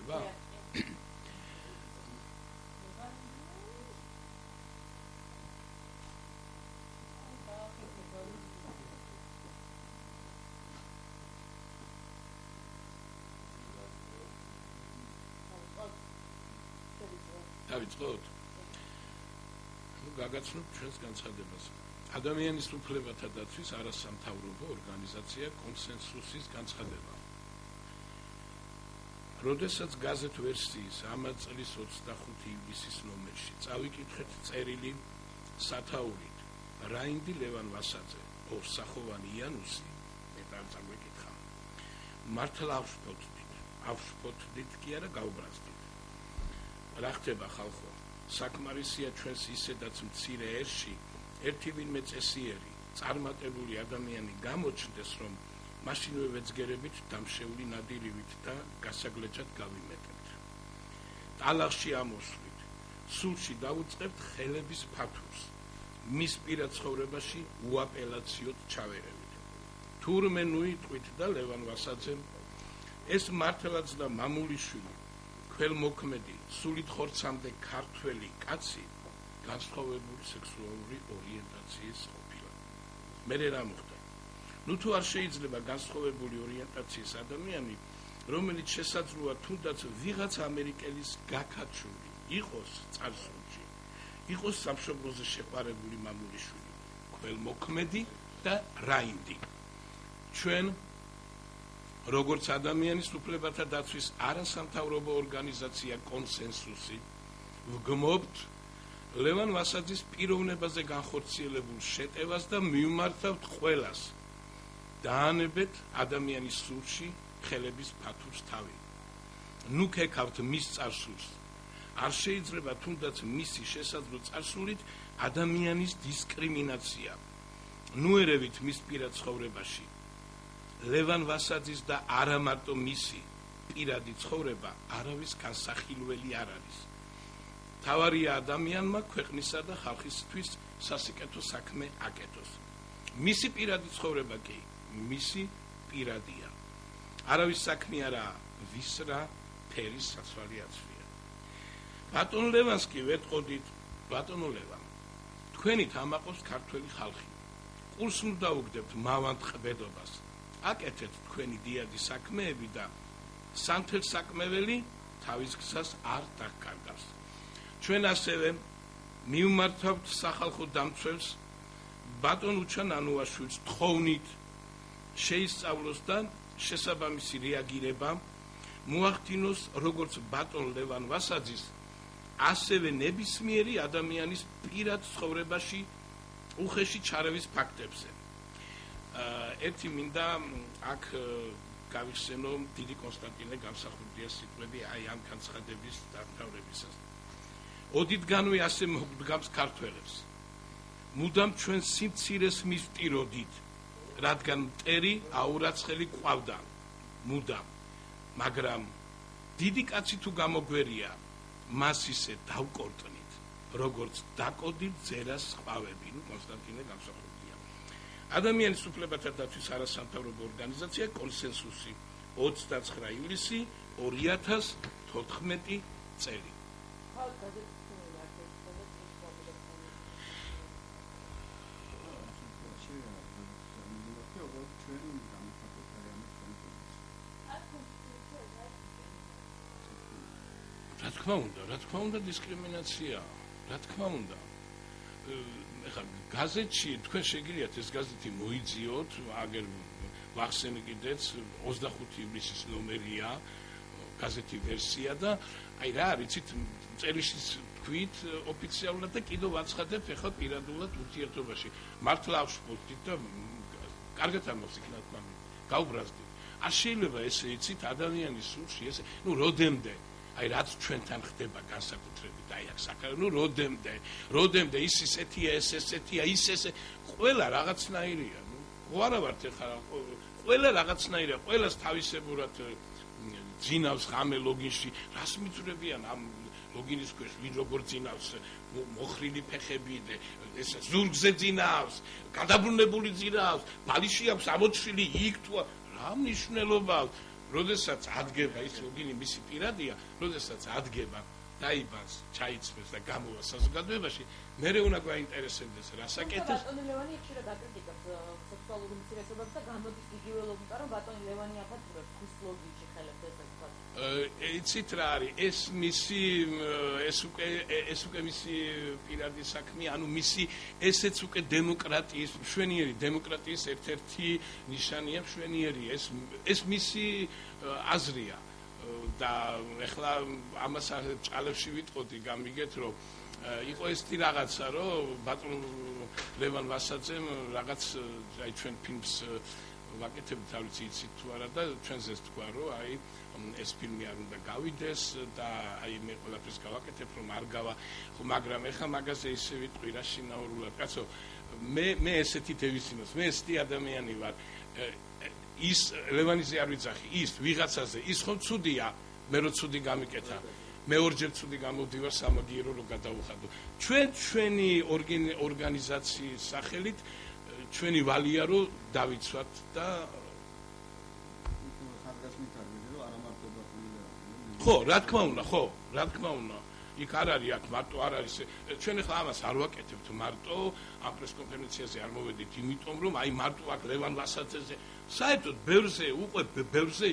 ხდება? დავიწყოთ? გაგაცნობთ ჩვენს განცხადებას. ადამიანის უფლებათა დაცვის არასამთავრობო ორგანიზაცია კონსენსუსის განცხადება. როდესაც გაზეთ ვერსიის ამავე წლის 25 ივლისის ნომერში წავიკითხეთ წერილი სათაურით რაინდი ლევან ვასაძე ორსახოვანი იანუსი წავიკითხა. მართლა ავშფოთდით კი არა გავბრაზდით. რა ხდება ხალხო? საკმარისია ჩვენს ისედაც მცირე ერში ერთი ვინმე წესიერი წარმატებული ადამიანი გამოჩნდეს, რომ მაშინვე ვეძგერებით დამშეული ნადირივით და გასაგლეჯად გავიმეტებთ. ტალახში ამოსვლით, სულში დავუწყებთ ხელების ფათურს, მის პირად ცხოვრებაში უაპელაციოდ ჩავერევით. თურმე ნუიტყვით და ლევან ვასაძემ ეს მართლაც და მამულიშვილი ქველმოქმედი სულით ხორცამდე ქართველი კაცი განსხვავებული სექსუალური ორიენტაციის ყოფილა. მერე რა მოხდა? ნუ თუ არ შეიძლება განსხვავებული ორიენტაციის ადამიანი, რომელიც შესაძლოა თუნდაც ვიღაც ამერიკელის გაქაჩული იყოს წარსულში, იყოს სამშობლოზე შეყვარებული მამულიშვილი, ქველმოქმედი და რაინდი. ჩვენ როგორც ადამიანის უფლებათა დაცვის არასამთავრობო ორგანიზაცია კონსენსუსი ვგმობთ ლევან ვასაძის პიროვნებაზე განხორციელებულ შეტევას და მივმართავთ ყველას დაანებეთ ადამიანის სულში ხელების ფათურს თავი. ნუ ქეკავთ მის წარსულს. არ შეიძლება თუნდაც მისი შესაძლო წარსულით ადამიანის დისკრიმინაცია. ნუ ერევით მის პირად ცხოვრებაში. ლევან ვასაძის და არა მარტო მისი პირადი ცხოვრება არავის განსახილველი არ არის. თავარია ადამიანმა ქვეყნისა და ხალხისთვის სასიკეთო საქმე აკეთოს. მისი პირადი ცხოვრება კი მისი პირადია. არავის საქმე არა ვის რა ფერის საცვალი აცვია. ბატონ ლევანს კი ვეტყოდით, ბატონო ლევან, თქვენით ამაყობს ქართველი ხალხი. ყურს ნუ დაუგდებთ მავანთ ყბედობას. აკეთეთ თქვენი დიადი საქმეები და სანთელ საქმეველი თავის გზას არ დაგკარგავს. ჩვენ ასევე მივმართავთ სახალხო დამცველს ბატონ უჩან ანუაშვილს თხოვნით შეისწავლოს და შესაბამისი რეაგირება მოახდინოს როგორც ბატონ ლევან ვასაძის, ასევე ნებისმიერი ადამიანის პირად ცხოვრებაში უხეში ჩარევის ფაქტებზე. ერთი მინდა აქ გავიხსენო დიდი კონსტანტინე გამსახურდიას სიტყვები აი ამ განცხადების დამთავრებისას. ოდითგანვე ასე მოგდგამს ქართველებს. მუდამ ჩვენ სიმცირეს მივტიროდით, რადგან მტერი აურაცხელი ყავდა. მუდამ. მაგრამ დიდი კაცი თუ გამოგვერია, მას ისე დავკორტნით, როგორც დაკოდით ძერას ყავები. კონსტანტინე გამსახურდია. ადამიანის უფლებათა დაცვის არასამთავრობო ორგანიზაცია კონსენსუსი 29 ივლისი 2014 წელი. რა თქმა უნდა დისკრიმინაცია, რა თქმა უნდა. ეხლა გაზეთში თქვენ შეგიძლიათ ეს გაზეთი მოიძიოთ, აგერ ვახსენე კიდეც 25 ივლისის ნომერია, გაზეთი ვერსია და აი რა არიცით წერიშის თქვით ოფიციალურად და კიდევ ვაცხადებ ეხლა პირადულად ურთიერთობაში. მართლა ავშფოთდით და კარგად ამოვსიქნათ მაგრამ გავბრაზდით. არ შეიძლება ესე იცით ადამიანის სულში ესე, ნუ როდემდე აი რაც ჩვენთან ხდება განსაკუთრებით აი აქ საკარო როდემდე ის ისეთია ეს ესეთია ის ესე ყველა რაღაცნაირია ნუ არა ვართ ეხლა ყველა რაღაცნაირია ყველას თავისებურად ძინავს ღამე ლოგინში რას მიწვრებიან ამ ლოგინის ქვეშ ვინ როგორ ძინავს მოხრილი ფეხები ეს ზურგზე ძინავს გადაბრუნებული ძინავს ბალიში აქვს ამოჩრილი იქ თუ რა მნიშვნელობა როდესაც ადგება ის როგინი მისი პირადია, როდესაც ადგება დაიბანს, ჩაიცმეს და გამოვა საზოგადოებაში, მერე უნდა გვაინტერესებდეს რა საკეთებს. ბატონი ლევანი ხშირად აკრიტიკებს სექსუალურ უმცირესობებს და გამოდის იგივე ლოგიკა, რომ ბატონი ლევანი აფეთქებს ხის ლოგიკში ხელებს ესე ვთქვათ. იცით რა არის, ეს უკვე მისი პირადი საქმე, ანუ მისი ესეც უკვე დემოკრატიის, მშვენიერი დემოკრატიის ერთ-ერთი ნიშანია, მშვენიერი ეს მისი აზრია. და ეხლა ამას ჭალებში ვიტყოდი, გამიგეთ, რომ იყო ესეთი რაღაცა, რომ ბატონ ლევან ვასაძემ რაღაც აი ჩვენ ფილმს ვაკეთებთ, არ ვიცი იცით თუ არა და ჩვენზე თქვა, რომ აი ეს ფილმი არ უნდა გავიდეს და აი მე ყველაფერს გავაკეთებ, რომ არ გავა, ხო, მაგრამ ეხლა მაგაზე ისე ვიტყვი რა შინაურულად, კაცო, მე ესეთი დევისინოს, მე ესეთი ადამიანი ვარ. ის ლევანიზე არ ვიცახი, ის ვიღაცაზე, ის ხომ ცუდია, მე რო ცუდი გამიკეთა, მე ორჯერ ცუდი გამოვდივარ სამაგიერო რო გადავუხადო. ჩვენი ორგანიზაციის სახელით ჩვენი ვალია რო დავიცვათ და ხო, რა თქმა უნდა, ხო, რა თქმა უნდა. იქ არ არის, აქ მარტო არ არის. ჩვენ ახლა ამას არ ვაკეთებთ მარტო, ამ პრესკონფერენციაზე არ მოვედით, იმიტომ რომ აი მარტო აქ ლევან ვასაძეზე საერთოდ ბევრზე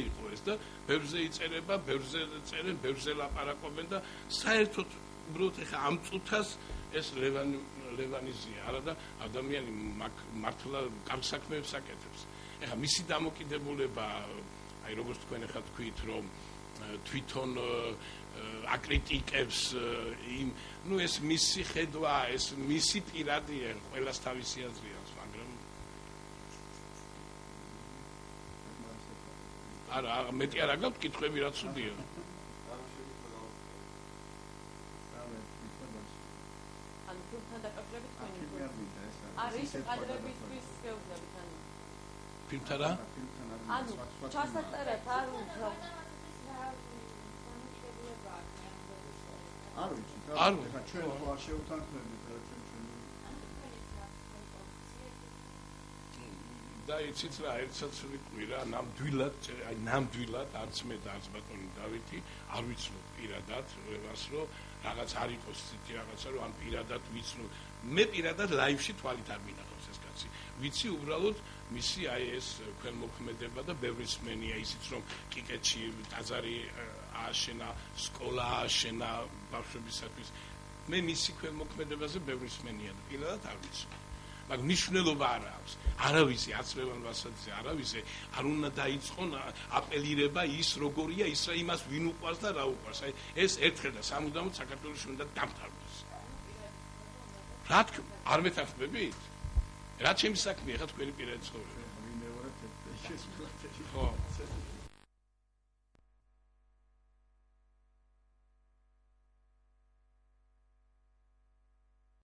იყო ეს და ბევრზე იწერება, ბევრზე წერენ, ბევრზე ლაპარაკობენ და საერთოდ უბრალოდ ახლა ამ წუთას ეს ლევანიზია, არა და ადამიანი მართლა კარგ საქმეებს აკეთებს. ახლა მისი დამოკიდებულება, აი როგორც თქვენ ახლა თქვით, რომ თვითონ აკრიტიკებს იმ, ну ეს მისი ხედვა, ეს მისი პირადია, ყველას თავისი აზრი აქვს, მაგრამ არა, მეტი არ აქვს კითხვები რა ცუდია. ანუ ფილმთან დაკავშირებით თქვენი არის კადრებისთვის გეუბნებით ანუ ფილმთან რა? ანუ ჩასაწერად არ უნდა არ ვიცი, ეხლა ჩვენ ხო არ შევთანხმდებით რა ჩვენ და იცით რა, ერთსაც ვიტყვი რა, ნამდვილად არც მე და არც ბატონი დავითი არ ვიცნობ პირადად რევას, რომ რაღაც არ იყოს ცეთი რაღაცა, რომ ან პირადად ვიცნობ. მე პირადად ლაივში თვალით არ მინახავს ეს კაცი. ვიცი უბრალოდ მისი აი ეს ქველმოქმედება და ბევრი სმენია ისიც რომ კიკეთში ტაძარი ააშენა, სკოლა ააშენა ბავშვებისათვის. მე მისი ქველმოქმედებაზე ბევრი სმენია და პირადად არ ვიცნობ. მაგრამ მნიშვნელობა არ აქვს. არავისი არც ლევან ვასაძე, არავისი არ უნდა დაიწყონ აპელირება ის როგორია, ის იმას ვინ უყვარს და რა უყვარს. აი ეს ერთხელ და სამუდამოდ საქართველოში უნდა დამთავრდეს. რა თქმა უნდა, არ მეთანხმებით? რა ჩემი საქმეა ხა თქვენი პირადი ცხოვრება? ვინმე ვარ ეს ხო.